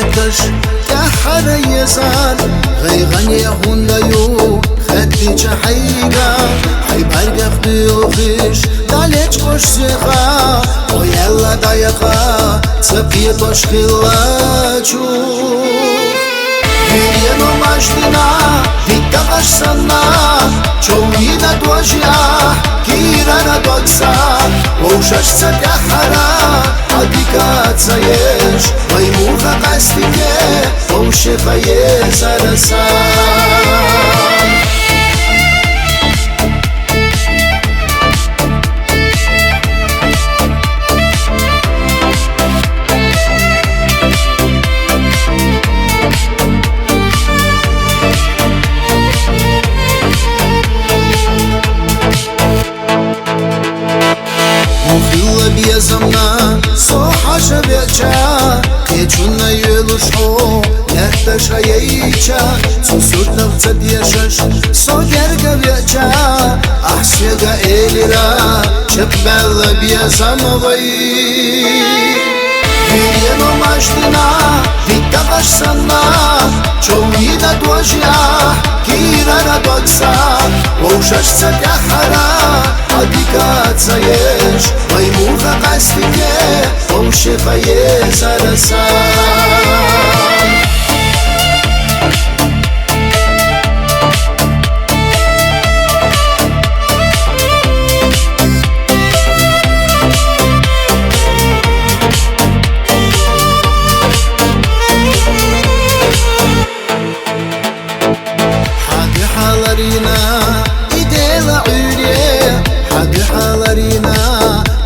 ويتش كحر يزال غيغني هنديو خديش حيقا حيبرقف بيوخيش داليش قشخا ويلا دايقا تسبيتوش خلاچو Virieno maștina, vicavaș sana Ciouina doajia, kirana doaxa Oușaș țătea hara, adică țăieș Mai muha castike, oușefa e zarăsa Ухила безумна, соха живеча Кечуна юлушо, нехта шаяча Сусуртав цадешаш, согерга веча Ахсега элира, чепбелла безамовай Вириено маштина, викаваш сана Чоуина доажя, кирана докса Оушаш цадя хара, адика цаеш Mai muha castike, oușefa e zarăsa Hadi halarina, idela ülye Hadi halarina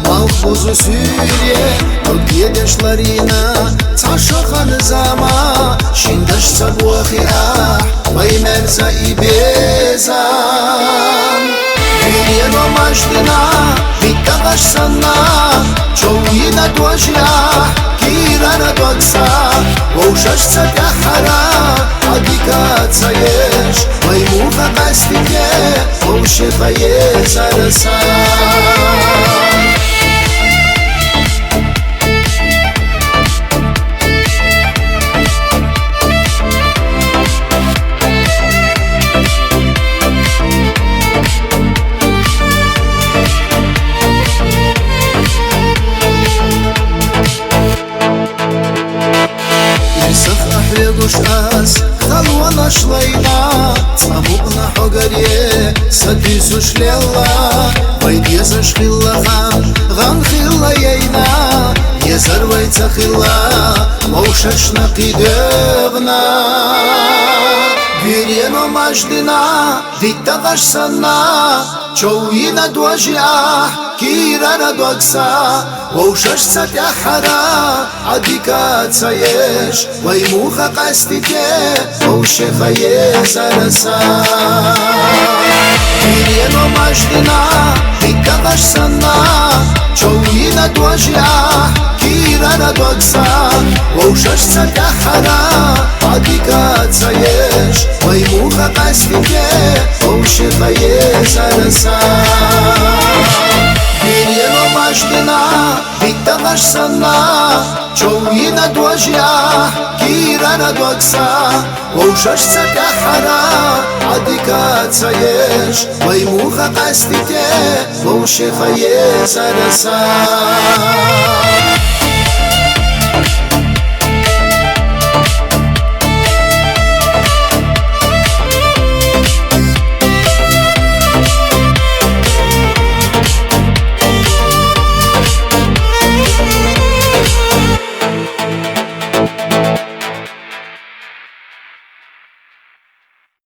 Malfuzu Suriye Odyedeşlarina Taşokan zama Şindaş sabuhi ah Vay merza ibezan Virieno maştina Vikavaş sana Çoğina doajya Kirana doksa Oușaș țătea hara Adică țăieș Mai muha castike Oușefa e zarăsa Гушас, халуана шлайна Цамукна хогаре, садису шлелла Вайдеза шхиллахан, ган хилла яйна Езарвайца хилла, моушашна қидевна Вириено маждина, виктаваш сана Чоуина доажя, кирана докса Оушаш цатя хара, адика цаеш Вай муха кастике, оушеfa e zarăsa Virieno maștina, vikavaș sana Čoulina doajya, kirana doksa Oушаш цатя хара, адика цаеш Вай муха кастике, оушеfa e zarăsa Virieno maștina, vikavaș sana Čoulina doajya, kirana doksa Oушаш цатя hara, adică țăieș Mai muha castike, oушefa e zarăsa